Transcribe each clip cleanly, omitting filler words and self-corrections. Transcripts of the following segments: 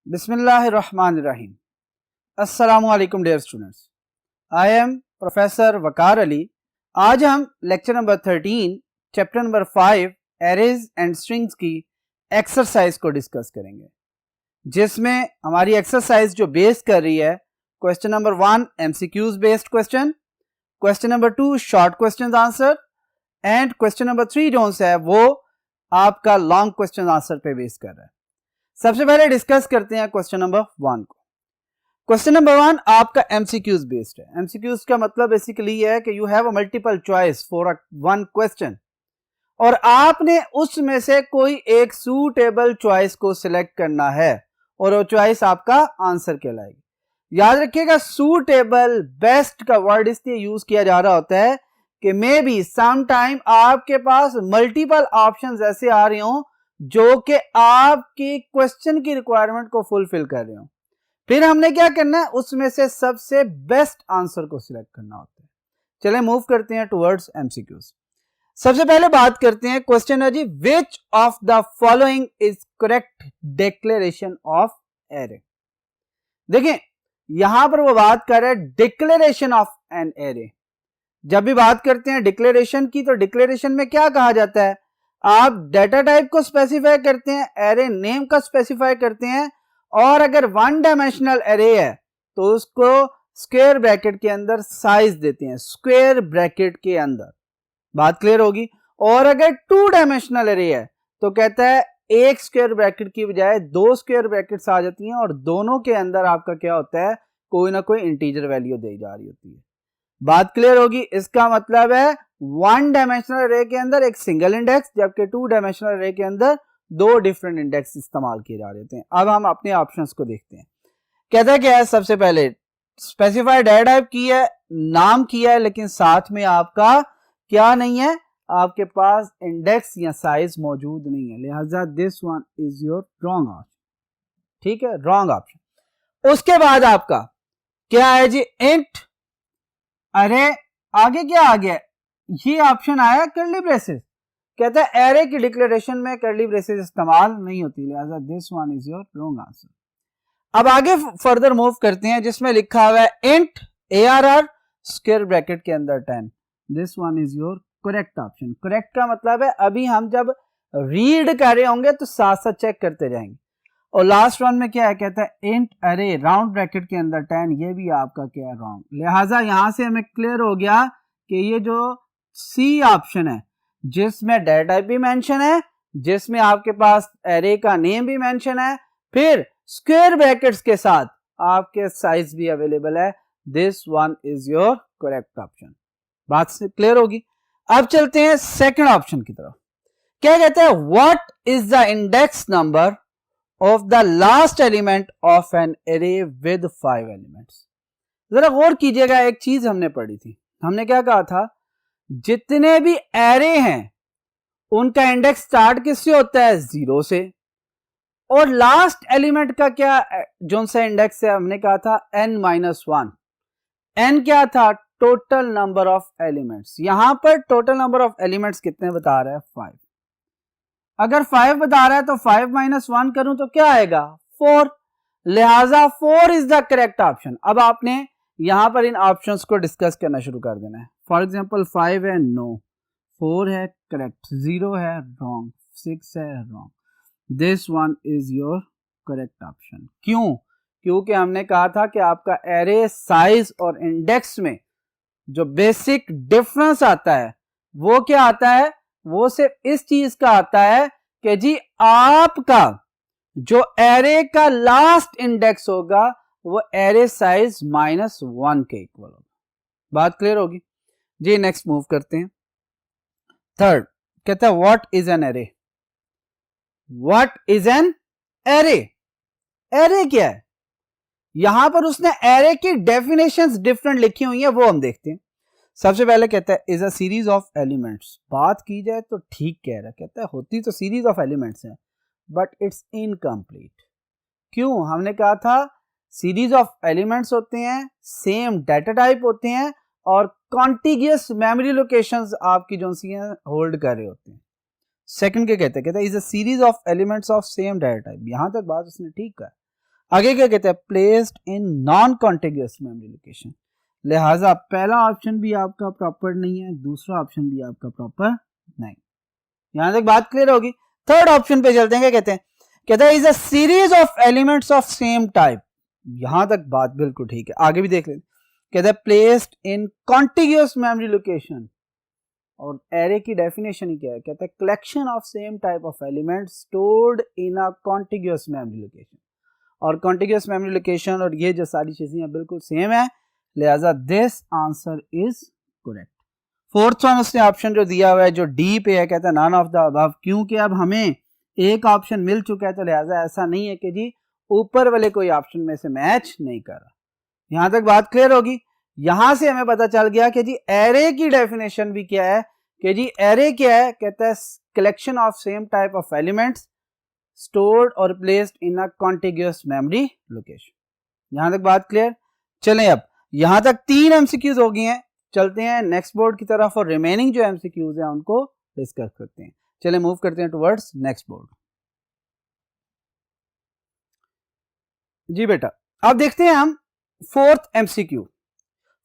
बिस्मिल्लाहिर्रहमानिर्रहीम। अस्सलामुअलैकुम dear students, I am professor Waqar Ali. आज हम lecture number 13 chapter number 5 arrays and strings की एक्सरसाइज को डिस्कस करेंगे, जिसमें हमारी एक्सरसाइज जो बेस कर रही है question number 1 MCQs based question, question number 2 short question answer and question number 3 जो है वो आपका लॉन्ग क्वेश्चन आंसर पे बेस कर रहा है। सबसे पहले डिस्कस करते हैं क्वेश्चन नंबर 1 को। क्वेश्चन नंबर 1 आपका एमसीक्यूज बेस्ड है। एमसीक्यूज का मतलब बेसिकली है कि you have a multiple choice for one question और आपने उसमें से कोई एक सूटेबल चॉइस को सिलेक्ट करना है और वो चॉइस आपका आंसर कहलाएगी। याद रखिएगा, सूटेबल बेस्ट का वर्ड इसलिए यूज किया जा रहा होता है कि मे बी सम टाइम आपके पास मल्टीपल ऑप्शंस ऐसे आ रहे हों जो कि आपकी क्वेश्चन की रिक्वायरमेंट को फुलफिल कर रहे हो। फिर हमने क्या करना है, उसमें से सबसे बेस्ट आंसर को सिलेक्ट करना होता है। चलें मूव करते हैं टुवर्ड्स एमसीक्यूज। सबसे पहले बात करते हैं, क्वेश्चन है जी, which of the following is correct declaration of array. देखिए यहां पर वो बात कर रहे हैं डिक्लेरेशन ऑफ एन एरे। जब भी बात करते हैं डिक्लेरेशन की, तो डिक्लेरेशन में क्या कहा जाता है, आप डेटा टाइप को स्पेसिफाई करते हैं, एरे नेम का स्पेसिफाई करते हैं, और अगर वन डायमेंशनल एरे है तो उसको स्क्वायर ब्रैकेट के अंदर साइज देते हैं, स्क्वायर ब्रैकेट के अंदर। बात क्लियर होगी। और अगर टू डायमेंशनल एरे है तो कहता है एक स्क्वायर ब्रैकेट की बजाय दो स्क्वायर ब्रैकेट्स आ जाती हैं और दोनों के अंदर आपका क्या होता है, कोई ना कोई इंटीजर वैल्यू दी जा रही होती है। बात क्लियर होगी। इसका मतलब है वन डायमेंशनल अरे के अंदर एक सिंगल इंडेक्स, जबकि टू डायमेंशनल अरे के अंदर दो डिफरेंट इंडेक्स इस्तेमाल किए जा रहे थे। अब हम अपने ऑप्शंस को देखते हैं। कहता है क्या है, सबसे पहले स्पेसिफाइड डेटा टाइप की है, नाम किया है, लेकिन साथ में आपका क्या नहीं है, आपके पास इंडेक्स या साइज मौजूद नहीं है, लिहाजा this one is your wrong option. ठीक है, रॉन्ग ऑप्शन। उसके बाद आपका क्या है जी, इंट अरे आगे क्या आ गया, ये ऑप्शन आया कर्ली ब्रेसेस। कहता है एरे की डिक्लेरेशन में कर्ली ब्रेसेस इस्तेमाल नहीं होती, लिहाजा this one is your wrong answer. अब आगे फर्दर मूव करते हैं, जिसमें लिखा हुआ है इंट ARR स्क्वायर ब्रैकेट के अंदर 10, this one is your correct option. Correct का मतलब है अभी हम जब रीड कर रहे होंगे तो साथ साथ चेक करते जाएंगे। और लास्ट वन में क्या है, कहता है इंट अरे राउंड ब्रैकेट के अंदर 10, ये भी आपका क्या है, रॉन्ग। लिहाजा यहां से हमें क्लियर हो गया कि ये जो सी ऑप्शन है, जिसमें डेटा टाइप भी मेंशन है, जिसमें आपके पास एरे का नेम भी मेंशन है, फिर स्क्वायर ब्रैकेट्स के साथ आपके साइज भी अवेलेबल है, this one is your correct option. बात से क्लियर होगी। अब चलते हैं सेकंड ऑप्शन की तरफ। क्या कहता है, what is the index number of the last element of an array with 5 elements। जरा गौर कीजिएगा, एक चीज हमने पढ़ी थी, हमने क्या कहा था, जितने भी एरे हैं उनका इंडेक्स स्टार्ट किससे होता है, 0 से, और लास्ट एलिमेंट का क्या जो सा इंडेक्स है, हमने कहा था n-1। n क्या था, टोटल नंबर ऑफ एलिमेंट्स। यहां पर टोटल नंबर ऑफ एलिमेंट्स कितने बता रहा है, 5। अगर 5 बता रहा है तो 5 - 1 करूं तो क्या आएगा, 4। लिहाजा 4 इज द करेक्ट ऑप्शन। अब आपने यहां पर इन ऑप्शंस को डिस्कस करना शुरू कर देना है। फॉर एग्जांपल 5 है, नो, 4 है, करेक्ट, 0 है, रॉन्ग, 6 है, wrong, this one is your correct option. क्यों, क्योंकि हमने कहा था कि आपका एरे साइज और इंडेक्स में जो बेसिक डिफरेंस आता है वो क्या आता है, वो सिर्फ इस चीज का आता है कि जी आपका जो एरे का लास्ट इंडेक्स होगा वो एरे साइज -1 के इक्वल होगा। बात क्लियर होगी जी। नेक्स्ट मूव करते हैं। थर्ड कहता है what is an array. What is an array, array क्या है। यहां पर उसने एरे की डेफिनेशंस डिफरेंट लिखी हुई है, वो हम देखते हैं। सबसे पहले कहता है is a series of elements. बात की जाए तो ठीक कह रहा है, कहता है होती तो सीरीज ऑफ एलिमेंट्स है बट इट्स इनकम्प्लीट। क्यों, हमने कहा था सीरीज ऑफ एलिमेंट्स होते हैं, सेम डाटा टाइप होते हैं और कॉन्टिगियस मेमोरी लोकेशंस आपकी जो सी हैं होल्ड कर रहे होते हैं। सेकंड क्या कहते हैं, is a series of elements of same data type. यहां तक बात उसने ठीक कहा। आगे क्या कहते हैं, placed in non contiguous memory location. लिहाजा पहला ऑप्शन भी आपका प्रॉपर नहीं है, दूसरा ऑप्शन भी आपका प्रॉपर नहीं। यहां तक बात क्लियर होगी। थर्ड ऑप्शन पे चलते हैं, क्या कहते हैं, कहता है is a series of elements of same type. यहां तक बात बिल्कुल ठीक है, आगे भी देख लेते। कहता है placed in contiguous memory location, और एरे की डेफिनेशन ही क्या है, कहता है collection of same type of elements stored in a contiguous memory location. और कॉन्टिग्यूअस मेमोरी लोकेशन और ये जो सारी चीजें हैं बिल्कुल सेम है, लिहाजा this answer is correct. Fourth one उसने ऑप्शन जो दिया हुआ है जो डी पे है, कहता है नन ऑफ द अबव, क्योंकि अब हमें एक ऑप्शन मिल चुका है तो लिहाजा ऐसा नहीं है कि जी ऊपर वाले कोई ऑप्शन में से मैच नहीं कर रहा। यहां तक बात क्लियर होगी। यहां से हमें पता चल गया कि जी एरे की डेफिनेशन भी क्या है, कि जी एरे क्या है, कहता है collection of same type of elements stored और placed in a contiguous memory location. यहां तक बात क्लियर। चलें अब यहां तक 3 एमसीक्यूज हो गई हैं, चलते हैं नेक्स्ट बोर्ड की तरफ और रिमेनिंग जो एमसीक्यूज हैं उनको डिस्कस करते हैं। चलें मूव करते हैं टुवर्ड्स नेक्स्ट बोर्ड। जी बेटा अब देखते हैं हम फोर्थ एमसीक्यू।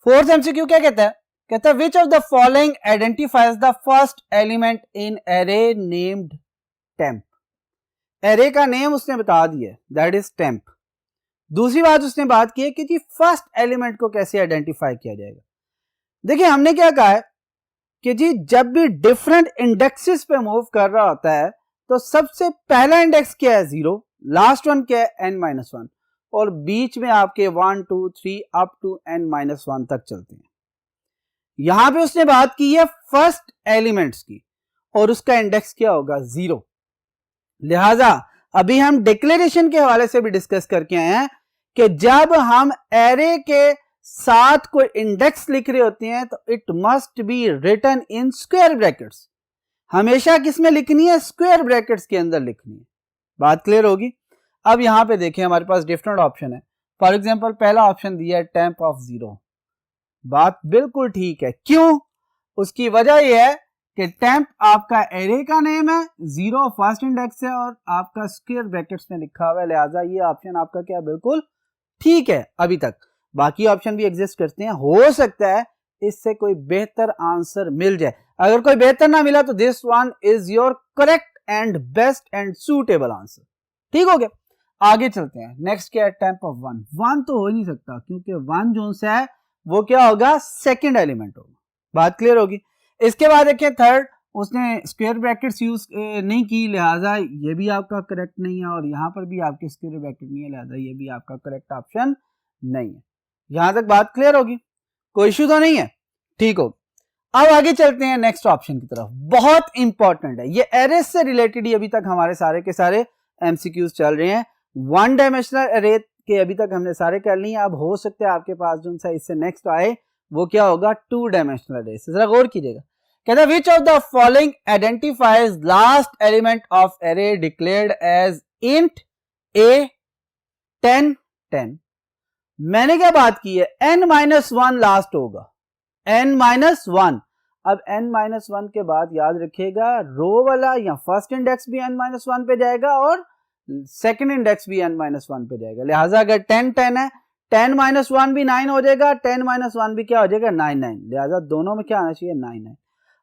फोर्थ एमसीक्यू क्या कहता है, कहता है which of the following identifies the first element in array named temp. Array का नेम उसने बता दिया, दैट इज टेम्प। दूसरी बात उसने बात की है कि जी फर्स्ट एलिमेंट को कैसे आइडेंटिफाई किया जाएगा। देखिए हमने क्या कहा है कि जी जब भी डिफरेंट इंडेक्सेस पे मूव कर रहा होता है तो सबसे पहला इंडेक्स क्या है 0, लास्ट वन क्या है n-1, और बीच में आपके 1 2 3 अप टू n-1 तक चलते हैं। यहां पे उसने बात की है फर्स्ट एलिमेंट्स की और उसका इंडेक्स क्या होगा 0। लिहाजा अभी हम डिक्लेरेशन के हवाले से भी डिस्कस करके आए हैं कि जब हम एरे के साथ कोई इंडेक्स लिख रहे होते हैं तो it must be written in square brackets. हमेशा किसमें लिखनी है, स्क्वायर ब्रैकेट्स के अंदर लिखनी है। बात क्लियर होगी। अब यहां पे देखें हमारे पास डिफरेंट ऑप्शन है। फॉर एग्जांपल पहला ऑप्शन दिया है टेम्प ऑफ 0, बात बिल्कुल ठीक है। क्यों, उसकी वजह यह है कि टेम्प आपका एरे का नेम है, 0 फर्स्ट इंडेक्स है और आपका स्क्वायर ब्रैकेट्स में लिखा हुआ है, लिहाजा ये ऑप्शन आपका क्या बिल्कुल ठीक है अभी तक। बाकी ऑप्शन भी एग्जिस्ट करते हैं, हो सकता है इससे कोई बेहतर आंसर मिल जाए। अगर कोई बेहतर ना मिला तो this one is your correct and best and suitable answer. ठीक हो गया, आगे चलते हैं। नेक्स्ट क्या है, टेम्प ऑफ 1। 1 तो हो ही नहीं सकता क्योंकि 1 जो सा है वो क्या होगा, सेकंड एलिमेंट होगा। बात क्लियर होगी। इसके बाद देखिए थर्ड, उसने स्क्वायर ब्रैकेट्स यूज नहीं की, लिहाजा ये भी आपका करेक्ट नहीं है, और यहां पर भी आपके स्क्वायर ब्रैकेट नहीं है, लिहाजा ये भी आपका करेक्ट ऑप्शन नहीं है। यहां तक बात क्लियर होगी, कोई इश्यू तो नहीं है। ठीक हो, अब आगे चलते हैं नेक्स्ट ऑप्शन की तरफ। बहुत इंपॉर्टेंट है ये, एरे से रिलेटेड ही अभी तक हमारे सारे के सारे एमसीक्यूज चल रहे हैं। 1 डायमेंशनल एरे के अभी तक हमने सारे कर लिए। अब हो सकता है आपके पास जो सा इससे नेक्स्ट आए वो क्या होगा, 2 डायमेंशनल एरे। जरा गौर कीजिएगा, कहता है which of the following identifies last element of array declared as int a 10 10। मैंने क्या बात की है, n-1 लास्ट होगा, n-1। अब n-1 के बाद याद रखिएगा रो वाला या फर्स्ट इंडेक्स भी n-1 पे जाएगा और सेकंड इंडेक्स भी n-1 पे जाएगा। लिहाजा अगर 10 10 है, 10-1 भी 9 हो जाएगा, 10-1 भी क्या हो जाएगा 9 9। लिहाजा दोनों में क्या आना चाहिए 9 9।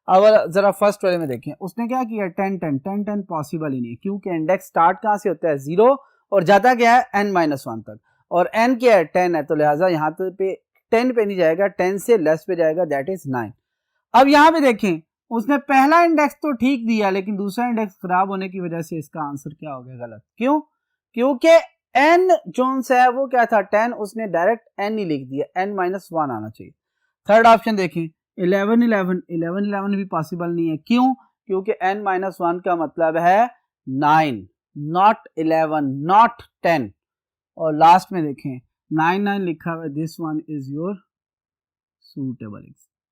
अब जरा फर्स्ट वाले में देखें, उसने क्या किया 10 10 10 10 पॉसिबल ही नहीं, क्योंकि इंडेक्स स्टार्ट कहां से होता है 0 और जाता क्या है n-1 तक, और n क्या है 10 है, तो लिहाजा यहाँ पे 10 पे नहीं जाएगा, 10 से लेस पे जाएगा, दैट इज 9। अब यहाँ पे देखें उसने पहला इंडेक्स तो ठीक दिया लेकिन दूसरा इंडेक्स खराब होने की वजह से इसका आंसर क्या हो गया गलत। क्यों, क्योंकि n जोन है वो क्या था 10, उसने डायरेक्ट n ही लिख दिया, n-1 आना चाहिए। थर्ड ऑप्शन देखें 11 11 11 11 भी पॉसिबल नहीं है। क्यों, क्योंकि n-1 का मतलब है 9, नॉट 11 नॉट 10। और लास्ट में देखें 9 9 लिखा हुआ है, this one is your suitable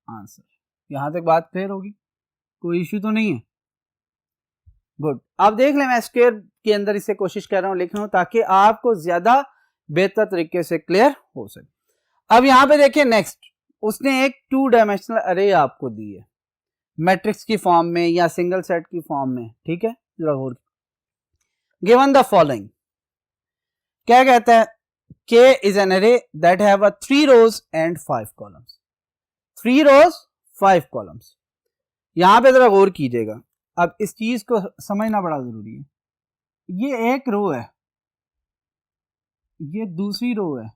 answer. यहां तक बात क्लियर होगी, कोई इश्यू तो नहीं है। गुड, अब देख लें मैं स्क्वायर के अंदर इसे कोशिश कर रहा हूं लिख रहा हूं ताकि आपको ज्यादा बेहतर तरीके से क्लियर हो सके। अब यहां पे देखिए नेक्स्ट, उसने एक 2 डायमेंशनल अरे आपको दी है मैट्रिक्स की फॉर्म में या सिंगल सेट की फॉर्म में। ठीक है, जरा गौर, गिवन द फॉलोइंग, क्या कहता है, K is an array that have a 3 rows and 5 columns. 3 rows 5 columns. यहां पे जरा गौर कीजिएगा, अब इस चीज को समझना बड़ा जरूरी है। ये एक रो है, ये दूसरी रो है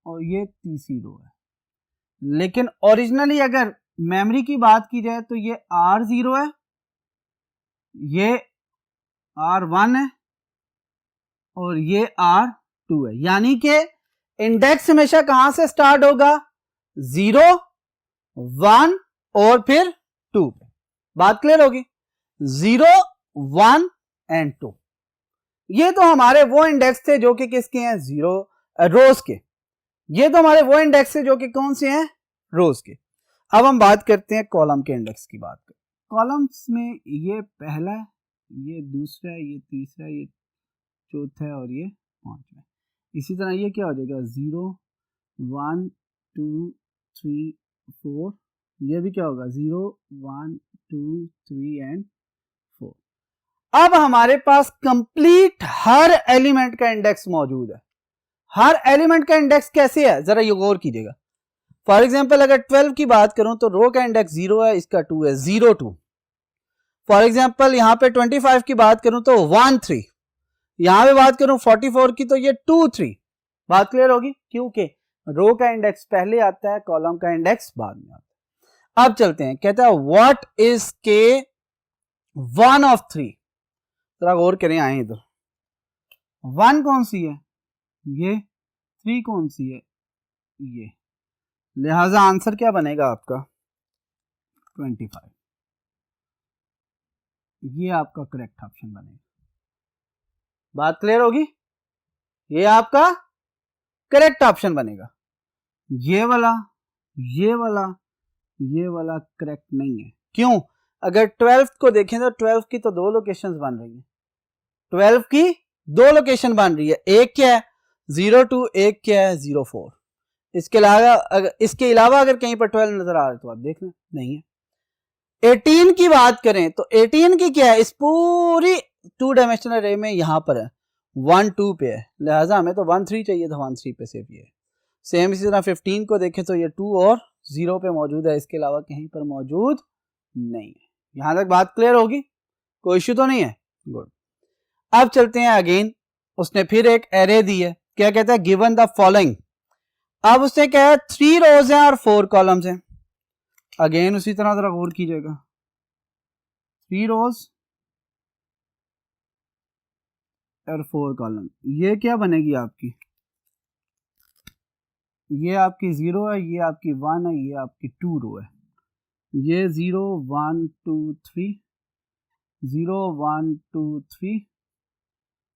और ये तीसरी रो है, लेकिन ओरिजिनली अगर मेमोरी की बात की जाए तो ये R0 है, ये R1 है और ये R2 है। यानी कि इंडेक्स हमेशा कहां से स्टार्ट होगा, 0, 1 और फिर 2 पे। बात क्लियर होगी, 0, 1 एंड 2। ये तो हमारे वो इंडेक्स थे जो कि किसके हैं, 0 रोज के। ये तो हमारे वो इंडेक्स थे जो कि कौन से हैं, रोज के। अब हम बात करते हैं कॉलम के इंडेक्स की बात करें। कॉलम्स में ये पहला है, ये दूसरा है, ये तीसरा है, ये चौथा है और ये पांचवा है। इसी तरह ये क्या हो जाएगा, 0, 1, 2, 3, 4। ये भी क्या होगा, 0, 1, 2, 3 एंड 4। अब हमारे पास कंप्लीट हर एलिमेंट का इंडेक्स मौजूद है। हर एलिमेंट का इंडेक्स कैसे है, जरा ये गौर कीजिएगा। फॉर एग्जाम्पल अगर 12 की बात करूं तो रो का इंडेक्स 0 है, इसका 2 है, 0, 2। फॉर एग्जाम्पल यहां पे 25 की बात करूं तो 1, 3। यहां पे बात करूं 44 की तो ये 2, 3। बात क्लियर होगी, क्योंकि रो का इंडेक्स पहले आता है, कॉलम का इंडेक्स बाद में आता है। अब चलते हैं, कहता है व्हाट इज के 1 ऑफ 3। जरा गौर करें, आए इधर, 1 कौन सी है, ये, 3 कौन सी है, ये, लिहाजा आंसर क्या बनेगा आपका 25। ये आपका करेक्ट ऑप्शन बनेगा। बात क्लियर होगी, ये आपका करेक्ट ऑप्शन बनेगा। ये वाला, ये वाला, ये वाला करेक्ट नहीं है। क्यों, अगर 12 को देखें तो 12 की तो 2 लोकेशंस बन रही हैं। 12 की 2 लोकेशन बन रही है, एक क्या है 02, एक क्या है 04। इसके अलावा अगर कहीं पर 12 नजर आ रहा है तो आप देख लें, नहीं है। 18 की बात करें तो 18 की क्या है, इस पूरी 2 डायमेंशनल अरे में यहां पर है 1, 2 पे है, लिहाजा हमें तो 1, 3 चाहिए था, 1, 3 पे सिर्फ ये। सेम इसी तरह 15 को देखें तो ये 2 और 0 पे मौजूद है, इसके अलावा कहीं पर मौजूद नहीं है। यहां तक बात क्लियर होगी, कोई इश्यू तो नहीं है, गुड। अब चलते हैं अगेन, उसने फिर एक एरे दी है, क्या कहता है, गिवन द फॉलोइंग। अब उसने क्या है, 3 रोज हैं और 4 कॉलम्स हैं। अगेन उसी तरह जरा गौर कीजिएगा, 3 रोज और 4 कॉलम। ये क्या बनेगी आपकी, ये आपकी 0 है, ये आपकी 1 है, ये आपकी 2 रो है। ये 0, 1, 2, 3, 0, 1, 2, 3,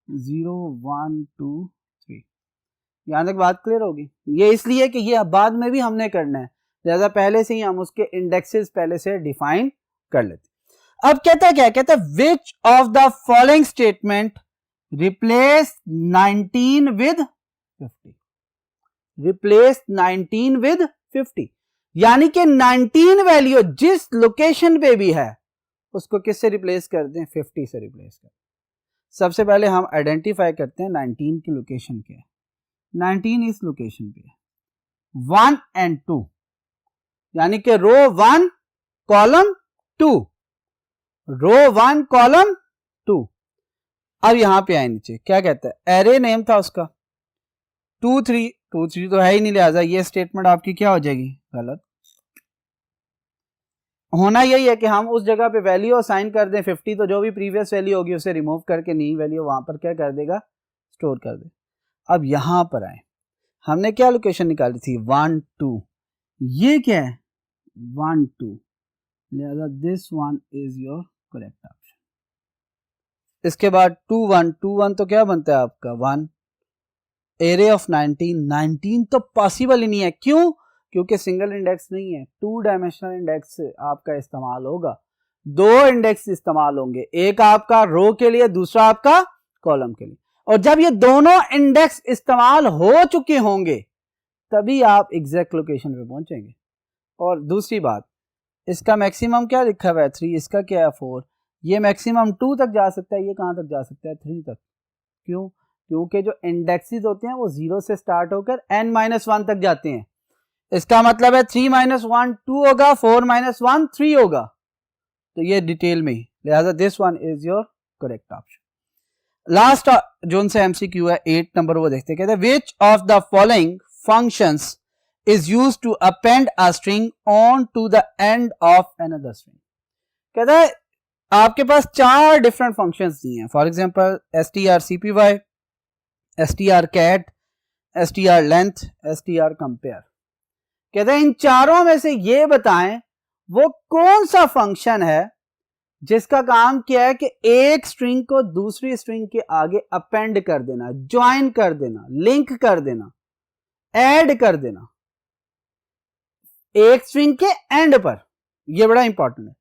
0, 1, 2, 3। यहां तक बात क्लियर होगी। ये इसलिए कि ये बाद में भी हमने करना है, लिहाजा पहले से ही हम उसके इंडेक्सेस पहले से डिफाइन कर लेते। अब कहता क्या, कहता है which of the following statement replace 19 with 50। Replace 19 with 50, यानी कि 19 वैल्यू जिस लोकेशन पे भी है उसको किससे रिप्लेस कर दें, 50 से रिप्लेस कर दें। सबसे पहले हम आइडेंटिफाई करते हैं 19 की लोकेशन क्या है। 19 इस लोकेशन पे है, 1 एंड 2, यानी कि रो 1 कॉलम 2, रो 1 कॉलम 2। अब यहां पे आए नीचे, क्या कहता है, एरे नेम था उसका 2, 3, 2, 3 तो है ही नहीं, लिहाजा ये स्टेटमेंट आपकी क्या हो जाएगी, गलत। होना यही है कि हम उस जगह पे वैल्यू असाइन कर दें 50, तो जो भी प्रीवियस वैल्यू होगी उसे रिमूव करके नई वैल्यू वहां पर क्या कर देगा, स्टोर कर दे। अब यहां पर आए, हमने क्या लोकेशन निकाली थी, 1, 2, ये क्या है 1, 2, लिहाजा this one is your correct option. इसके बाद 2, 1, 2, 1 तो क्या बनता है आपका 1, एरे ऑफ 19, 19 तो पॉसिबल ही नहीं है। क्यों, क्योंकि सिंगल इंडेक्स नहीं है, 2 डायमेंशनल इंडेक्स आपका इस्तेमाल होगा, 2 इंडेक्स इस्तेमाल होंगे, एक आपका रो के लिए, दूसरा आपका कॉलम के लिए। और जब ये दोनों इंडेक्स इस्तेमाल हो चुके होंगे तभी आप एग्जैक्ट लोकेशन पे पहुंचेंगे। और दूसरी बात, इसका मैक्सिमम क्या लिखा हुआ है 3, इसका क्या है 4, ये मैक्सिमम 2 तक जा सकता है, ये कहां तक जा सकता है 3 तक। क्यों, क्योंकि जो इंडेक्सेस होते हैं वो 0 से स्टार्ट होकर n-1 तक जाते हैं। इसका मतलब है 3 - 1 2 होगा, 4 - 1 3 होगा। तो ये डिटेल में ही, लिहाजा this one is your correct option. Last जो उनसे एमसीक्यू है 8 नंबर, वो देखते हैं। कहते हैं विच of the following functions is used to append a string on to the end of another string। कहता है आपके पास 4 डिफरेंट फंक्शंस दिए हैं, for example strcpy, strcat, strlength, strcompare। कहता है इन चारों में से ये बताएं वो कौन सा फंक्शन है जिसका काम क्या है कि एक स्ट्रिंग को दूसरी स्ट्रिंग के आगे अपेंड कर देना, ज्वाइन कर देना, लिंक कर देना, ऐड कर देना एक स्ट्रिंग के एंड पर। यह बड़ा इंपॉर्टेंट है।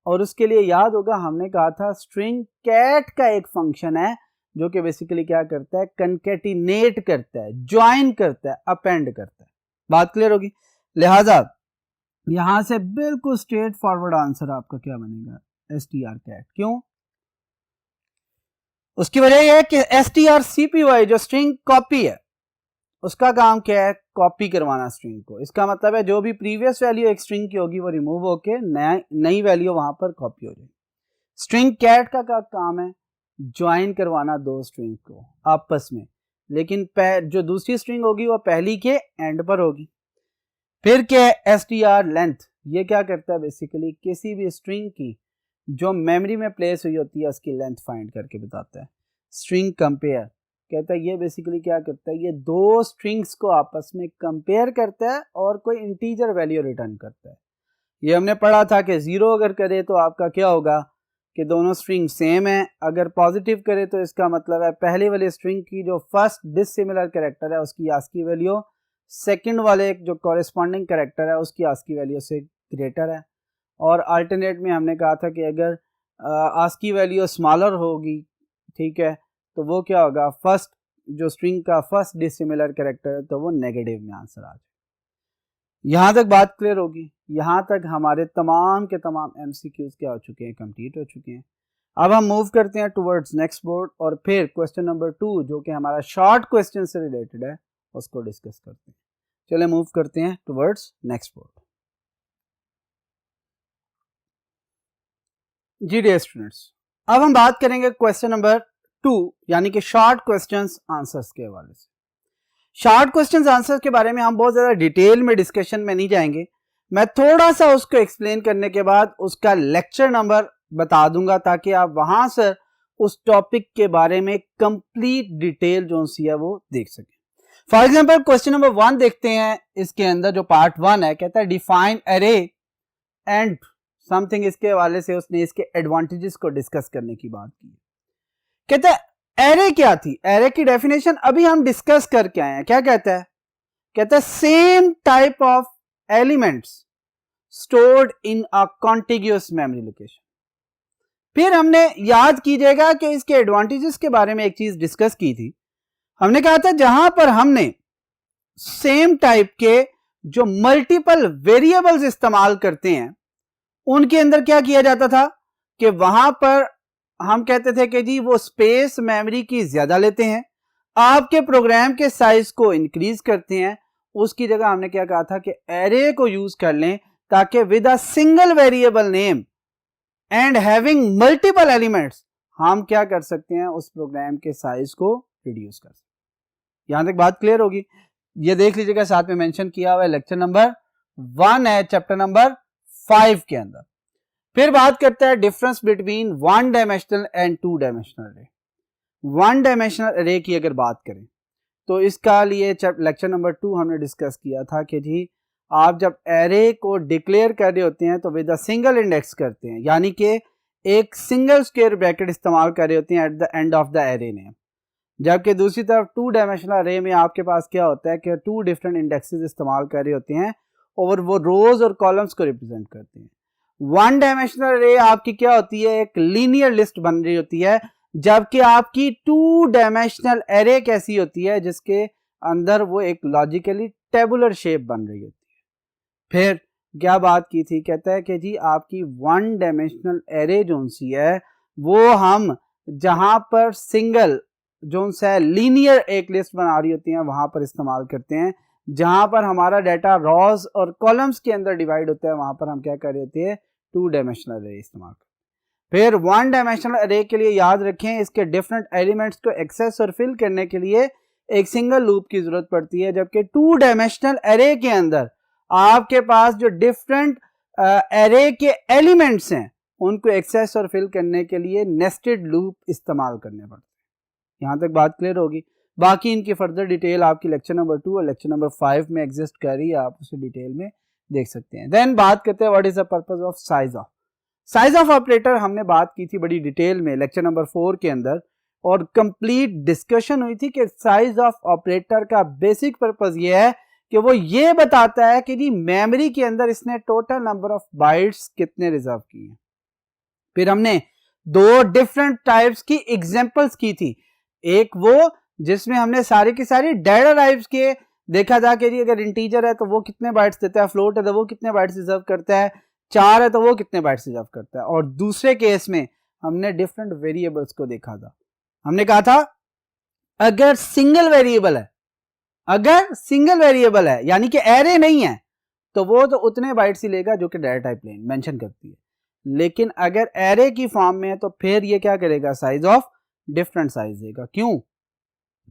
और उसके लिए याद होगा हमने कहा था स्ट्रिंग कैट का एक फंक्शन है जो कि बेसिकली क्या करता है, कंकेटिनेट करता है, ज्वाइन करता है, अपेंड करता है। बात क्लियर होगी। लिहाजा यहां से बिल्कुल स्ट्रेट फॉरवर्ड आंसर आपका क्या बनेगा, strcat। क्यों? उसकी वजह यह है कि strcpy जो स्ट्रिंग कॉपी है उसका काम क्या है, कॉपी करवाना स्ट्रिंग को। इसका मतलब है जो भी प्रीवियस वैल्यू एक स्ट्रिंग की होगी वो रिमूव होके नई वैल्यू वहां पर कॉपी हो जाएगी। स्ट्रिंग कैट का काम है ज्वाइन करवाना दो स्ट्रिंग को आपस में, लेकिन जो दूसरी स्ट्रिंग होगी वो पहली के एंड पर होगी। फिर क्या है str लेंथ, ये क्या करता है बेसिकली किसी भी स्ट्रिंग की जो मेमोरी में प्लेस हुई होती है उसकी लेंथ फाइंड करके बताता है। स्ट्रिंग कंपेयर कहता है ये बेसिकली क्या करता है, ये दो स्ट्रिंग्स को आपस में कंपेयर करता है और कोई इंटीजर वैल्यू रिटर्न करता है। ये हमने पढ़ा था कि 0 अगर करे तो आपका क्या होगा कि दोनों स्ट्रिंग सेम है, अगर पॉजिटिव करे तो इसका मतलब है पहले वाले स्ट्रिंग की जो फर्स्ट डिसिमिलर कैरेक्टर है उसकी आस्की वैल्यू सेकंड वाले जो कॉरेस्पॉन्डिंग कैरेक्टर है उसकी आस्की वैल्यू से ग्रेटर है। और अल्टरनेट में हमने कहा था कि अगर आस्की वैल्यू स्मॉलर होगी, ठीक है, तो वो क्या होगा, फर्स्ट जो स्ट्रिंग का फर्स्ट डिसिमिलर कैरेक्टर है तो वो नेगेटिव में आंसर आ जाए। यहां तक बात क्लियर होगी। यहां तक हमारे तमाम के तमाम एमसीक्यूज क्या हो चुके हैं, कंप्लीट हो चुके हैं। अब हम मूव करते हैं टुवर्ड्स नेक्स्ट बोर्ड और फिर क्वेश्चन नंबर 2 जो कि हमारा शॉर्ट क्वेश्चन से रिलेटेड है उसको डिस्कस करते हैं। चले मूव करते हैं टुवर्ड्स नेक्स्ट बोर्ड। जी डियर स्टूडेंट्स, अब हम बात करेंगे क्वेश्चन नंबर 2 यानी कि शॉर्ट क्वेश्चंस आंसर्स के हवाले से। शॉर्ट क्वेश्चंस आंसर्स के बारे में हम बहुत ज्यादा डिटेल में डिस्कशन में नहीं जाएंगे। मैं थोड़ा सा उसको एक्सप्लेन करने के बाद उसका लेक्चर नंबर बता दूंगा ताकि आप वहां से उस टॉपिक के बारे में कंप्लीट डिटेल जो सी है वो देख सकें। फॉर एग्जांपल क्वेश्चन नंबर 1 देखते हैं। इसके अंदर जो पार्ट 1 है कहता है डिफाइन एरे एंड समथिंग, इसके हवाले से उसने इसके एडवांटेजेस को डिस्कस करने की बात की। कहता है एरे क्या थी, एरे की डेफिनेशन अभी हम डिस्कस करके आए हैं। क्या कहता है, कहता है same type of elements stored in a contiguous memory location. फिर हमने याद कीजिएगा कि इसके एडवांटेजेस के बारे में एक चीज डिस्कस की थी। हमने कहा था जहां पर हमने सेम टाइप के जो मल्टीपल वेरिएबल्स इस्तेमाल करते हैं उनके अंदर क्या किया जाता था कि वहां पर हम कहते थे कि जी वो स्पेस मेमोरी की ज्यादा लेते हैं, आपके प्रोग्राम के साइज को इंक्रीज करते हैं। उसकी जगह हमने क्या कहा था कि एरे को यूज कर लें ताकि with a single variable name and having multiple elements हम क्या कर सकते हैं, उस प्रोग्राम के साइज को रिड्यूस कर सकते हैं। यहां तक बात क्लियर होगी। ये देख लीजिएगा साथ में मेंशन किया हुआ है, लेक्चर नंबर 1 है चैप्टर नंबर 5 के अंदर। फिर बात करता है difference between 1 dimensional and 2 dimensional अरे। 1 डायमेंशनल अरे की अगर बात करें तो इसका लिए लेक्चर नंबर 2 हमने डिस्कस किया था कि जी आप जब एरे को डिक्लेयर कर रहे होते हैं तो विद अ सिंगल इंडेक्स करते हैं, यानी कि एक सिंगल स्क्वायर ब्रैकेट इस्तेमाल कर रहे होते हैं at the end of the array name. जबकि दूसरी तरफ 2 डायमेंशनल अरे में आपके पास क्या होता है कि 2 डिफरेंट इंडेक्सेस इस्तेमाल कर रहे होते हैं और वो रोज और कॉलम्स को रिप्रेजेंट करते हैं। 1 डायमेंशनल अरे आपकी क्या होती है, एक लीनियर लिस्ट बन रही होती है, जबकि आपकी 2 डायमेंशनल अरे कैसी होती है जिसके अंदर वो एक लॉजिकली टेबुलर शेप बन रही होती है। फिर क्या बात की थी, कहता है कि जी आपकी 1 डायमेंशनल अरे जो सी है वो हम जहां पर सिंगल जो सा लीनियर एक लिस्ट बना रही होती हैं वहां पर इस्तेमाल करते हैं। जहां पर हमारा डाटा रॉज और कॉलम्स के अंदर डिवाइड होता है वहां पर हम क्या कर रहे होते हैं, 2 डायमेंशनल अरे इस्तेमाल करते हैं। फिर 1 डायमेंशनल अरे के लिए याद रखें इसके डिफरेंट एलिमेंट्स को एक्सेस और फिल करने के लिए एक सिंगल लूप की जरूरत पड़ती है, जबकि 2 डायमेंशनल अरे के अंदर आपके पास जो डिफरेंट अरे के एलिमेंट्स हैं उनको एक्सेस और फिल करने के लिए नेस्टेड लूप इस्तेमाल करने पड़ते हैं। यहां तक बात क्लियर होगी। बाकी इनकी फर्दर डिटेल आपकी लेक्चर नंबर 2 और लेक्चर नंबर 5 में एग्जिस्ट कर रही है, आप उसे डिटेल में देख सकते हैं। देन बात करते हैं what is the purpose of size of operator. हमने बात की थी बड़ी डिटेल में लेक्चर नंबर 4 के अंदर और कंप्लीट डिस्कशन हुई थी कि साइज ऑफ ऑपरेटर का बेसिक पर्पस ये है कि वो ये बताता है कि जी मेमोरी के अंदर इसने टोटल नंबर ऑफ बाइट्स कितने रिजर्व किए हैं। फिर हमने 2 डिफरेंट टाइप्स की एग्जांपल्स की थी, एक वो जिसमें हमने सारी की सारी डाटा टाइप्स के देखा था कि जी अगर इंटीजर है तो वो कितने बाइट्स देता है, फ्लोट है तो वो कितने बाइट्स रिजर्व करता है, 4 है तो वो कितने बाइट्स रिजर्व करता है। और दूसरे केस में हमने डिफरेंट वेरिएबल्स को देखा था। हमने कहा था अगर सिंगल वेरिएबल है यानी कि एरे नहीं है तो वो तो उतने बाइट्स ही लेगा जो कि डाटा टाइप मेंशन करती है, लेकिन अगर एरे की फॉर्म में है तो फिर ये क्या करेगा, साइज ऑफ डिफरेंट साइज देगा। क्यों?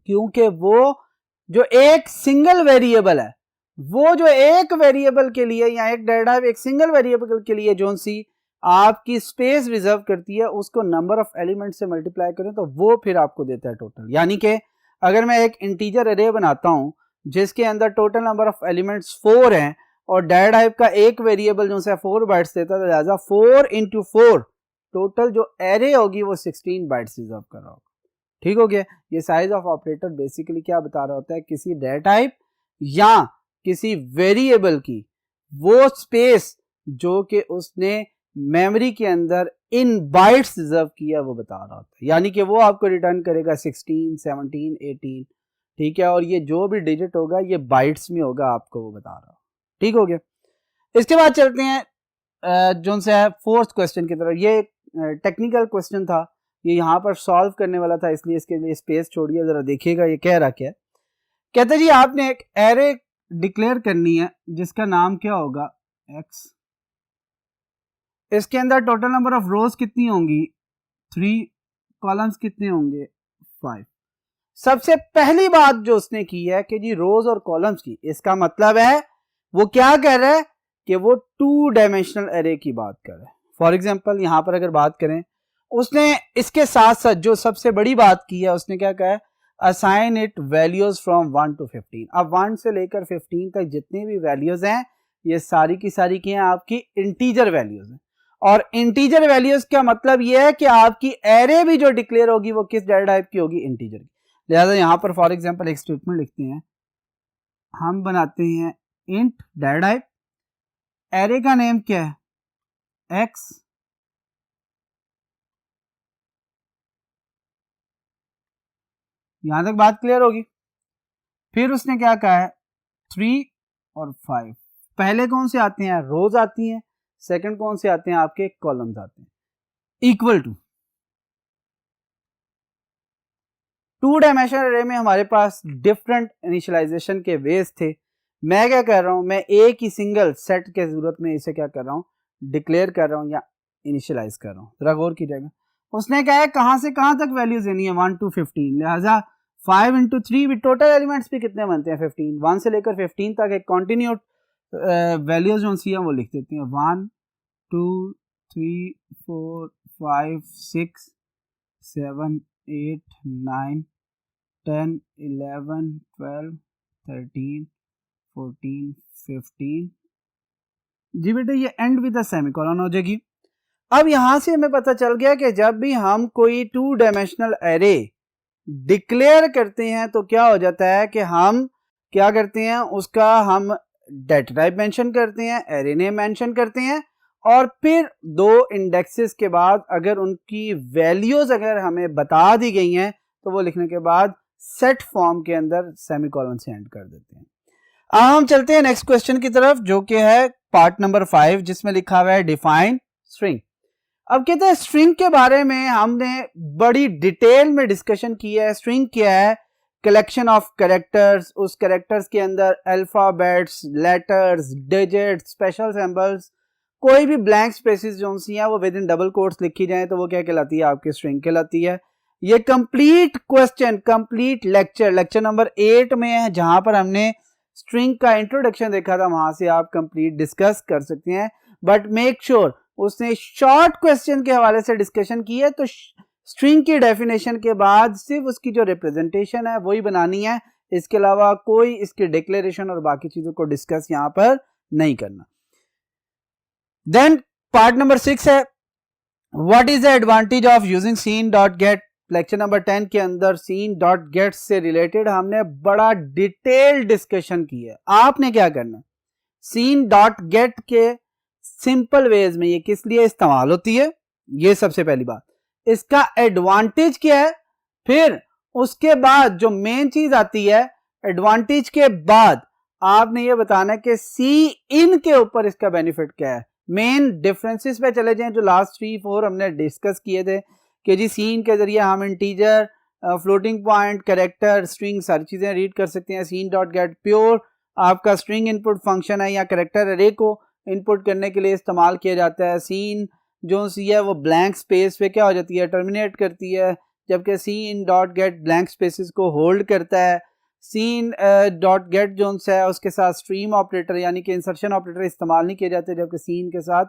क्योंकि वो जो एक सिंगल वेरिएबल है, वो जो एक वेरिएबल के लिए या एक डाटा टाइप एक सिंगल वेरिएबल के लिए जो सी आपकी स्पेस रिजर्व करती है उसको नंबर ऑफ एलिमेंट से मल्टीप्लाई करें तो वो फिर आपको देता है टोटल। यानी कि अगर मैं एक इंटीजर अरे बनाता हूं जिसके अंदर टोटल नंबर ऑफ एलिमेंट्स 4 हैं और डाटा टाइप का एक वेरिएबल जो है 4 बाइट्स देता है, तो लिहाजा 4 into 4 टोटल जो एरे होगी वो 16 बाइट्स रिजर्व कर रहा होगा। ठीक हो गया। ये साइज ऑफ ऑपरेटर बेसिकली क्या बता रहा होता है, किसी डाटा टाइप या किसी वेरिएबल की वो स्पेस जो कि उसने मेमोरी के अंदर इन बाइट्स रिजर्व किया वो बता रहा होता है। यानी कि वो आपको रिटर्न करेगा 16, 17, 18, ठीक है, और ये जो भी डिजिट होगा ये बाइट्स में होगा, आपको वो बता रहा। ठीक हो गया। इसके बाद चलते हैं जो है फोर्थ क्वेश्चन की तरफ। ये टेक्निकल क्वेश्चन था, ये यहाँ पर सॉल्व करने वाला था, इसलिए इसके लिए स्पेस छोड़िए, जरा देखिएगा ये कह रहा क्या है। कहते जी आपने एक एरे डिक्लेयर करनी है जिसका नाम क्या होगा, x। इसके अंदर टोटल नंबर ऑफ रोज कितनी होंगी, 3, कॉलम्स कितने होंगे, 5। सबसे पहली बात जो उसने की है कि जी रोज और कॉलम्स की, इसका मतलब है वो क्या कह रहा है कि वो 2 डायमेंशनल एरे की बात कर रहा है। फॉर एग्जांपल यहां पर अगर बात करें, उसने इसके साथ साथ जो सबसे बड़ी बात की है उसने क्या कहा है, assign it values from 1 to 15। अब 1 से लेकर 15 तक जितनी भी वैल्यूज हैं ये सारी की सारी की हैं आपकी इंटीजर वैल्यूज हैं। और इंटीजर वैल्यूज का मतलब ये है कि आपकी एरे भी जो डिक्लेयर होगी वो किस डाटा टाइप की होगी, इंटीजर की। लिहाजा यहां पर फॉर एग्जांपल एक स्टेटमेंट लिखते हैं, हम बनाते हैं इंट डाटा टाइप, एरे का नेम क्या है, x, यहां तक बात क्लियर होगी। फिर उसने क्या कहा है, 3 और 5। पहले कौन से आते हैं, रोज आती हैं, सेकंड कौन से आते हैं, आपके कॉलम्स आते हैं। इक्वल टू 2 डायमेंशनल अरे में हमारे पास डिफरेंट इनिशियलाइजेशन के वेज थे। मैं क्या कर रहा हूं, मैं एक ही सिंगल सेट के जरूरत में इसे क्या कर रहा हूं, डिक्लेयर कर रहा हूं या इनिशियलाइज कर रहा हूं। जरा गौर कीजिएगा, उसने कहा है कहां से कहां तक वैल्यूज देनी है, 1 to 15। लिहाजा 5 into 3 भी टोटल एलिमेंट्स भी कितने बनते हैं, 15। 1 से लेकर 15 तक एक कॉन्टिन्यूट वैल्यूज जो सी वो लिख देते हैं, 1 2 3 4 5 6 7 8 9 10 11 12 13 14 15। जी बेटे ये एंड विद द सेमीकोलन हो जाएगी। अब यहां से हमें पता चल गया कि जब भी हम कोई 2 डायमेंशनल एरे डिक्लेयर करते हैं तो क्या हो जाता है कि हम क्या करते हैं, उसका हम डाटा टाइप मेंशन करते हैं, एरे नेम मेंशन करते हैं, और फिर 2 इंडेक्सेस के बाद अगर उनकी वैल्यूज अगर हमें बता दी गई हैं तो वो लिखने के बाद सेट फॉर्म के अंदर सेमीकोलन से एंड कर देते हैं। अब हम चलते हैं नेक्स्ट क्वेश्चन की तरफ जो कि है पार्ट नंबर 5 जिसमें लिखा हुआ है डिफाइन स्ट्रिंग। अब कहते हैं स्ट्रिंग के बारे में हमने बड़ी डिटेल में डिस्कशन की है। स्ट्रिंग क्या है? कलेक्शन ऑफ कैरेक्टर्स, उस कैरेक्टर्स के अंदर alphabets, letters, digits, special symbols, कोई भी ब्लैंक स्पेसेस जो सी हैं वो विद इन डबल कोट्स लिखी जाए तो वो क्या कहलाती है? आपकी स्ट्रिंग कहलाती है। ये complete question, complete lecture number 8 में है, जहां पर हमने स्ट्रिंग का इंट्रोडक्शन देखा था, वहां से आप कंप्लीट डिस्कस कर सकते हैं। बट मेक श्योर उसने शॉर्ट क्वेश्चन के हवाले से डिस्कशन की है, तो स्ट्रिंग की डेफिनेशन के बाद सिर्फ उसकी जो रिप्रेजेंटेशन है वही बनानी है, इसके अलावा कोई इसकी डिक्लेरेशन और बाकी चीजों को डिस्कस यहां पर नहीं करना। देन पार्ट नंबर 6 है what is the advantage of using cin dot get. Lecture number 10 के अंदर सीन डॉट गेट से रिलेटेड हमने बड़ा डिटेल डिस्कशन की है। आपने क्या करना, सीन डॉट गेट के सिंपल वेज में ये किस लिए इस्तेमाल होती है, ये सबसे पहली बात, इसका एडवांटेज क्या है, फिर उसके बाद जो मेन चीज आती है एडवांटेज के बाद आपने ये बताना है कि सी इन के ऊपर इसका बेनिफिट क्या है। मेन डिफरेंसेस पे चले जाएं जो लास्ट 3-4 हमने डिस्कस किए थे कि जी सीन के जरिए हम integer, floating point, character, string सारी चीजें रीड कर सकते हैं। सीन डॉट गेट प्योर आपका स्ट्रिंग इनपुट फंक्शन है या कैरेक्टर अरे को इनपुट करने के लिए इस्तेमाल किया जाता है। सीन जो सी है वो ब्लैंक स्पेस पे क्या हो जाती है? टर्मिनेट करती है, जबकि cin dot get blank spaces को होल्ड करता है। सीन डॉट गेट जो है उसके साथ स्ट्रीम ऑपरेटर यानी कि इंसर्शन ऑपरेटर इस्तेमाल नहीं किए जाते, जबकि सीन के साथ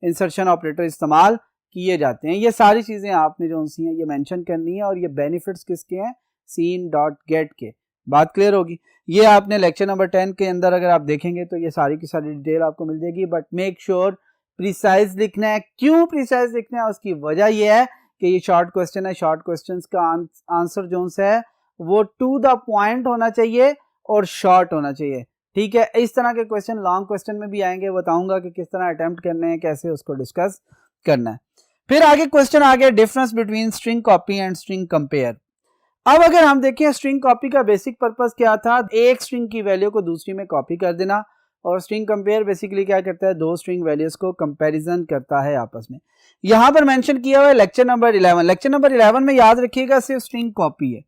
इंसर्शन ऑपरेटर इस्तेमाल किए जाते हैं। ये सारी चीज़ें आपने जो सी हैं ये मेंशन करनी है, और ये बेनिफिट्स किसके हैं? सीन डॉट गेट के। बात क्लियर होगी? ये आपने लेक्चर नंबर 10 के अंदर अगर आप देखेंगे तो ये सारी की सारी डिटेल आपको मिल जाएगी। बट मेक श्योर प्रिसाइज लिखना है। क्यों प्रिसाइज लिखना है? उसकी वजह यह है कि ये शॉर्ट क्वेश्चन है। शॉर्ट क्वेश्चन का आंसर जो है वो टू द पॉइंट होना चाहिए और शॉर्ट होना चाहिए। ठीक है, इस तरह के क्वेश्चन लॉन्ग क्वेश्चन में भी आएंगे, बताऊंगा कि किस तरह अटेम्प्ट करने हैं, कैसे उसको डिस्कस करना है। फिर आगे क्वेश्चन आ गया difference between string copy and string compare. अब अगर हम देखें स्ट्रिंग कॉपी का बेसिक पर्पस क्या था? एक स्ट्रिंग की वैल्यू को दूसरी में कॉपी कर देना, और स्ट्रिंग कंपेयर बेसिकली क्या करता है? दो स्ट्रिंग वैल्यूज को कंपैरिजन करता है आपस में। यहां पर मेंशन किया हुआ है लेक्चर नंबर 11। लेक्चर नंबर 11 में याद रखिएगा सिर्फ स्ट्रिंग कॉपी है,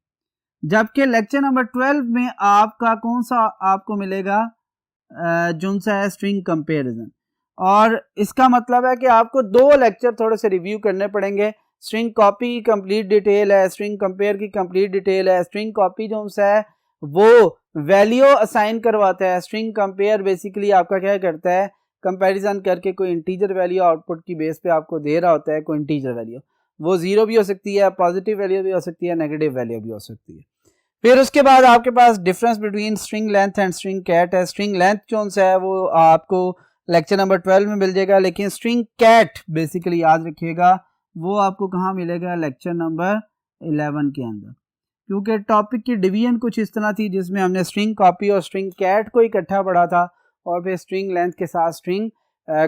जबकि लेक्चर नंबर 12 में आपका कौन सा आपको मिलेगा? जो सा है स्ट्रिंग कंपैरिजन। और इसका मतलब है कि आपको दो लेक्चर थोड़े से रिव्यू करने पड़ेंगे। स्ट्रिंग कॉपी की कंप्लीट डिटेल है, स्ट्रिंग कंपेयर की कंप्लीट डिटेल है। स्ट्रिंग कॉपी जो है वो वैल्यू असाइन करवाता है, स्ट्रिंग कंपेयर बेसिकली आपका क्या करता है? कंपैरिजन करके कोई इंटीजर वैल्यू आउटपुट की बेस पे आपको दे रहा होता है। कोई इंटीजर वैल्यू वो 0 भी हो सकती है, पॉजिटिव वैल्यू भी हो सकती है, नेगेटिव वैल्यू भी हो सकती है। फिर उसके बाद आपके पास difference between string length and string cat है। स्ट्रिंग लेंथ जो है वो आपको लेक्चर नंबर 12 में मिल जाएगा, लेकिन स्ट्रिंग कैट बेसिकली याद रखिएगा वो आपको कहाँ मिलेगा? लेक्चर नंबर 11 के अंदर, क्योंकि टॉपिक की डिवीजन कुछ इस तरह थी जिसमें हमने स्ट्रिंग कॉपी और स्ट्रिंग कैट को इकट्ठा पढ़ा था, और फिर स्ट्रिंग लेंथ के साथ स्ट्रिंग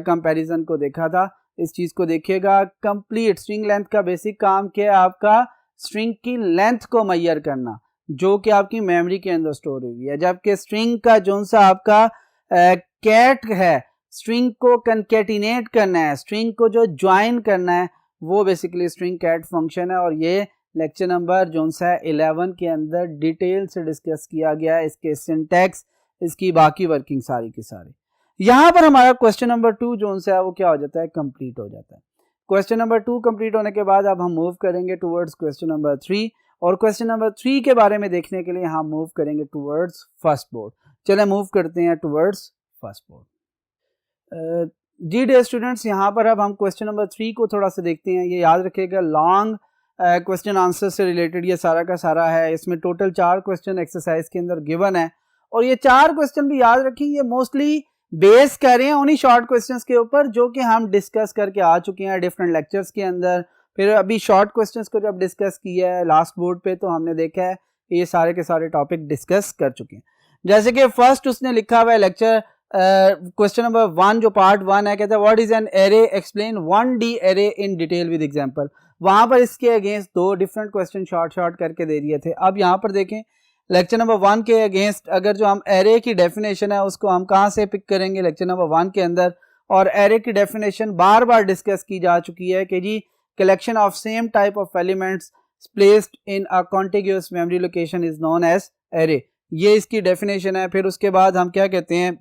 कंपैरिजन को देखा था। इस चीज़ को देखिएगा। कंप्लीट स्ट्रिंग लेंथ का बेसिक काम क्या है? आपका स्ट्रिंग की लेंथ को मैयर करना जो कि आपकी मेमोरी के अंदर स्टोर हुई है, जबकि स्ट्रिंग का जो सा आपका कैट है, स्ट्रिंग को कंकैटिनेट करना है, स्ट्रिंग को जो ज्वाइन करना है, वो बेसिकली स्ट्रिंग कैट फंक्शन है। और ये लेक्चर नंबर जो है 11 के अंदर डिटेल से डिस्कस किया गया है, इसके सिंटैक्स, इसकी बाकी वर्किंग सारी की सारी। यहाँ पर हमारा क्वेश्चन नंबर 2 जो है वो क्या हो जाता है? कंप्लीट हो जाता है। क्वेश्चन नंबर 2 कंप्लीट होने के बाद अब हम मूव करेंगे टूवर्ड्स क्वेश्चन नंबर 3, और क्वेश्चन नंबर 3 के बारे में देखने के लिए हम मूव करेंगे टूवर्ड्स फर्स्ट बोर्ड। चले मूव करते हैं टूवर्ड्स फर्स्ट बोर्ड। जी डियर स्टूडेंट्स, यहाँ पर अब हम क्वेश्चन नंबर 3 को थोड़ा सा देखते हैं। ये याद रखिएगा लॉन्ग क्वेश्चन आंसर से रिलेटेड ये सारा का सारा है। इसमें टोटल 4 क्वेश्चन एक्सरसाइज के अंदर गिवन है, और ये 4 क्वेश्चन भी याद रखें ये मोस्टली बेस कर रहे हैं उन्हीं शॉर्ट क्वेश्चंस के ऊपर जो कि हम डिस्कस करके आ चुके हैं डिफरेंट लेक्चर्स के अंदर। फिर अभी शॉर्ट क्वेश्चंस को जब डिस्कस किया है लास्ट बोर्ड पे तो हमने देखा है ये सारे के सारे टॉपिक डिस्कस कर चुके हैं। जैसे कि फर्स्ट उसने लिखा हुआ है लेक्चर क्वेश्चन नंबर 1 जो पार्ट 1 है, कहता है what is an array, explain 1D array in detail with example. वहां पर इसके अगेंस्ट 2 डिफरेंट क्वेश्चन शॉर्ट करके दे दिए थे। अब यहाँ पर देखें लेक्चर नंबर 1 के अगेंस्ट अगर जो हम एरे की डेफिनेशन है उसको हम कहाँ से पिक करेंगे? लेक्चर नंबर 1 के अंदर, और एरे की डेफिनेशन बार बार डिस्कस की जा चुकी है कि जी collection of same type of elements placed in a contiguous memory location is known as array, ये इसकी डेफिनेशन है। फिर उसके बाद हम क्या कहते हैं,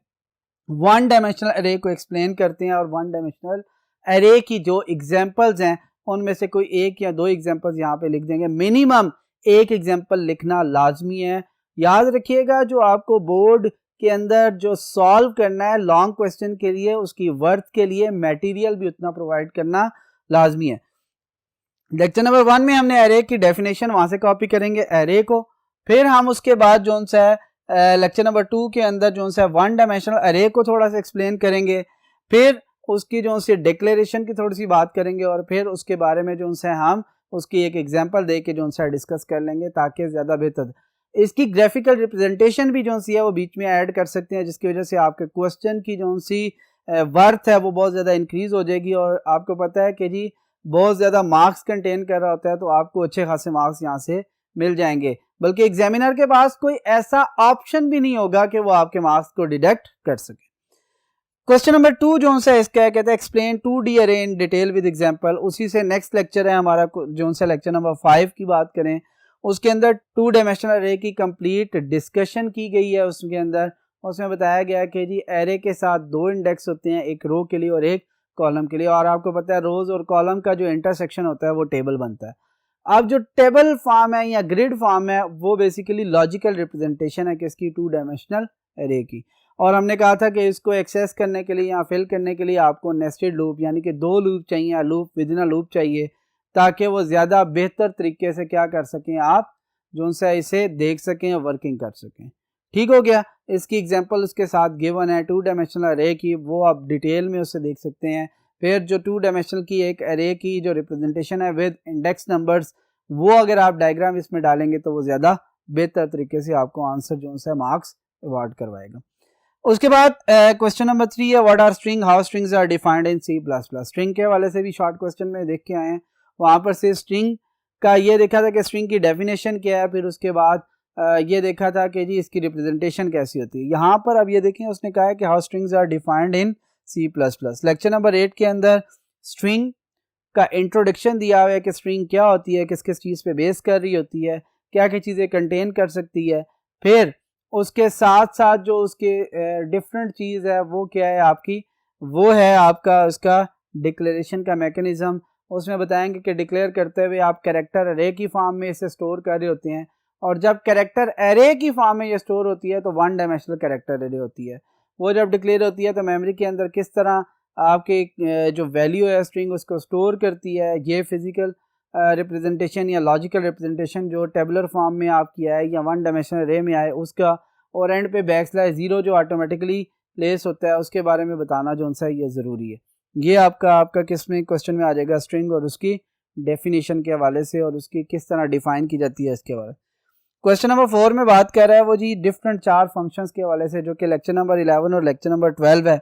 वन डायमेंशनल एरे को एक्सप्लेन करते हैं और वन डायमेंशनल एरे की जो एग्जांपल्स हैं उनमें से कोई एक या दो एग्जांपल्स यहाँ पे लिख देंगे, मिनिमम एक एग्जांपल लिखना लाजमी है। याद रखिएगा जो आपको बोर्ड के अंदर जो सॉल्व करना है लॉन्ग क्वेश्चन के लिए, उसकी वर्थ के लिए मटेरियल भी उतना प्रोवाइड करना लाजमी है। लेक्चर नंबर 1 में हमने एरे की डेफिनेशन वहां से कॉपी करेंगे एरे को, फिर हम उसके बाद जो सा है लेक्चर नंबर 2 के अंदर जो सा वन डायमेंशनल एरे को थोड़ा सा एक्सप्लेन करेंगे, फिर उसकी जो सी डिक्लेरेशन की थोड़ी सी बात करेंगे और फिर उसके बारे में जो सा हम उसकी एक एग्जांपल दे के जो सा डिस्कस कर लेंगे ताकि ज़्यादा बेहतर। इसकी ग्राफिकल रिप्रेजेंटेशन भी जो सी है वो बीच में ऐड कर सकते हैं, जिसकी वजह से आपके क्वेश्चन की जो सी वर्थ है वो बहुत ज़्यादा इंक्रीज हो जाएगी। और आपको पता है कि जी बहुत ज़्यादा मार्क्स कंटेन कर रहा होता है तो आपको अच्छे खासे मार्क्स यहाँ से मिल जाएंगे, बल्कि एग्जामिनर के पास कोई ऐसा ऑप्शन भी नहीं होगा कि वो आपके मार्क्स को डिडक्ट कर सके। क्वेश्चन नंबर 2 जो सा इसका कहते हैं एक्सप्लेन 2D अरे इन डिटेल विद एग्जांपल, उसी से नेक्स्ट लेक्चर है हमारा जो सा लेक्चर नंबर 5 की बात करें, उसके अंदर 2 डायमेंशनल अरे की कंप्लीट डिस्कशन की गई है। उसके अंदर उसमें बताया गया कि जी एरे के साथ दो इंडेक्स होते हैं, एक रो के लिए और एक कॉलम के लिए, और आपको पता है रोज और कॉलम का जो इंटरसेक्शन होता है वो टेबल बनता है। अब जो टेबल फॉर्म है या ग्रिड फॉर्म है वो बेसिकली लॉजिकल रिप्रेजेंटेशन है किसकी, 2 डायमेंशनल एरे की। और हमने कहा था कि इसको एक्सेस करने के लिए या फिल करने के लिए आपको नेस्टेड लूप यानी कि 2 लूप चाहिए या loop with in a loop चाहिए, ताकि वो ज़्यादा बेहतर तरीके से क्या कर सकें, आप जो सा इसे देख सकें और वर्किंग कर सकें। ठीक हो गया। इसकी एग्जांपल उसके साथ गिवन है 2 डायमेंशनल अरे की, वो आप डिटेल में उससे देख सकते हैं। फिर जो 2 डायमेंशनल की एक अरे की जो रिप्रेजेंटेशन है विद इंडेक्स नंबर्स, वो अगर आप डायग्राम इसमें डालेंगे तो वो ज़्यादा बेहतर तरीके से आपको आंसर जो है मार्क्स अवार्ड करवाएगा। उसके बाद क्वेश्चन नंबर 3 है what are string, how strings are defined in C++। String के हवाले से भी शॉर्ट क्वेश्चन में देख के आए हैं, वहाँ पर से स्ट्रिंग का ये देखा था कि स्ट्रिंग की डेफिनेशन क्या है, फिर उसके बाद ये देखा था कि जी इसकी रिप्रेजेंटेशन कैसी होती है। यहाँ पर अब ये देखें उसने कहा है कि how strings are defined in C++। Lecture number 8 के अंदर स्ट्रिंग का इंट्रोडक्शन दिया हुआ है कि स्ट्रिंग क्या होती है, किस किस चीज़ पे बेस कर रही होती है, क्या क्या चीज़ें कंटेन कर सकती है। फिर उसके साथ साथ जो उसके डिफरेंट चीज़ है वो क्या है आपकी, वो है आपका उसका डिक्लेरेशन का मैकेनिज़्म। उसमें बताएंगे कि डिक्लेयर करते हुए आप कैरेक्टर अरे की फॉर्म में इसे स्टोर कर रहे होते हैं, और जब कैरेक्टर अरे की फॉर्म में ये स्टोर होती है तो 1 डायमेंशनल कैरेक्टर अरे होती है। वो जब डिक्लेयर होती है तो मेमोरी के अंदर किस तरह आपके जो वैल्यू है स्ट्रिंग उसको स्टोर करती है, ये फिजिकल रिप्रेजेंटेशन या लॉजिकल रिप्रेजेंटेशन जो टेबुलर फॉर्म में आपकी आए या 1 डायमेंशनल अरे में आए उसका, और एंड पे \0 जो ऑटोमेटिकली प्लेस होता है उसके बारे में बताना जो सा ये ज़रूरी है। ये आपका किस में क्वेश्चन में आ जाएगा, स्ट्रिंग और उसकी डेफिनेशन के हवाले से और उसकी किस तरह डिफाइन की जाती है इसके बारे में। क्वेश्चन नंबर 4 में बात कर रहा है वो जी डिफरेंट 4 फंक्शंस के हवाले से, जो कि लेक्चर नंबर 11 और लेक्चर नंबर 12 है।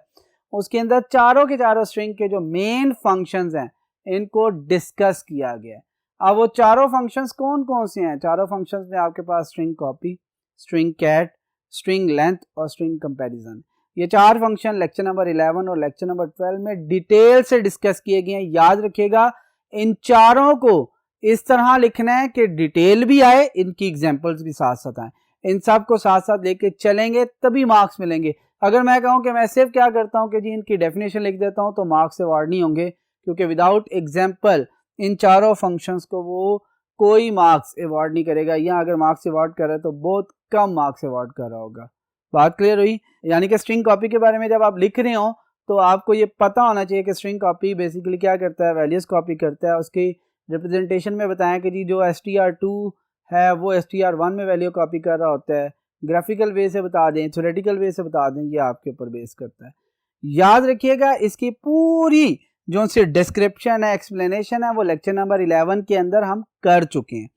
उसके अंदर चारों के चारों स्ट्रिंग के जो मेन फंक्शंस हैं इनको डिस्कस किया गया है। अब वो चारों फंक्शंस कौन कौन से हैं, चारों फंक्शंस में आपके पास string copy, string cat, string length और स्ट्रिंग कंपैरिजन, ये 4 फंक्शन लेक्चर नंबर 11 और लेक्चर नंबर 12 में डिटेल से डिस्कस किए गए हैं। याद रखिएगा इन चारों को इस तरह लिखना है कि डिटेल भी आए, इनकी एग्जांपल्स भी साथ साथ आए, इन सब को साथ साथ लेके चलेंगे तभी मार्क्स मिलेंगे। अगर मैं कहूं कि मैं सिर्फ क्या करता हूं कि जी इनकी डेफिनेशन लिख देता हूं तो मार्क्स अवार्ड नहीं होंगे, क्योंकि विदाउट एग्जांपल इन चारों फंक्शंस को वो कोई मार्क्स अवार्ड नहीं करेगा, या अगर मार्क्स अवार्ड करे तो बहुत कम मार्क्स अवार्ड कर रहा होगा। बात क्लियर हुई। यानी कि स्ट्रिंग कॉपी के बारे में जब आप लिख रहे हो तो आपको ये पता होना चाहिए कि स्ट्रिंग कॉपी बेसिकली क्या करता है, वैल्यूज कॉपी करता है। उसकी रिप्रेजेंटेशन में बताया कि जी जो str2 है वो str1 में वैल्यू कॉपी कर रहा होता है। ग्राफिकल वे से बता दें, थ्योरेटिकल वे से बता दें, ये आपके ऊपर बेस करता है। याद रखिएगा इसकी पूरी जो सी डिस्क्रिप्शन है, एक्सप्लेनेशन है, वो लेक्चर नंबर 11 के अंदर हम कर चुके हैं।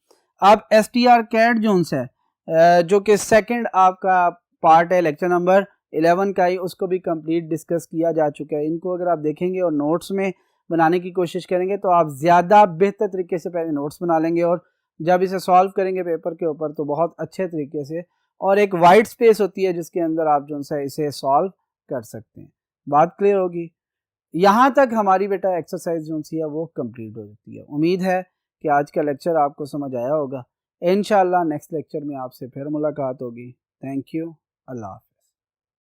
अब strcat जोन्स है जो कि सेकंड आपका पार्ट है लेक्चर नंबर 11 का ही, उसको भी कंप्लीट डिस्कस किया जा चुका है। इनको अगर आप देखेंगे और नोट्स में बनाने की कोशिश करेंगे तो आप ज़्यादा बेहतर तरीके से पहले नोट्स बना लेंगे, और जब इसे सॉल्व करेंगे पेपर के ऊपर तो बहुत अच्छे तरीके से, और एक वाइट स्पेस होती है जिसके अंदर आप जो सा इसे सॉल्व कर सकते हैं। बात क्लियर होगी। यहाँ तक हमारी बेटा एक्सरसाइज जो सी है वो कंप्लीट हो जाती है। उम्मीद है कि आज का लेक्चर आपको समझ आया होगा। इंशाल्लाह नेक्स्ट लेक्चर में आपसे फिर मुलाकात होगी। Thank you. अल्लाह।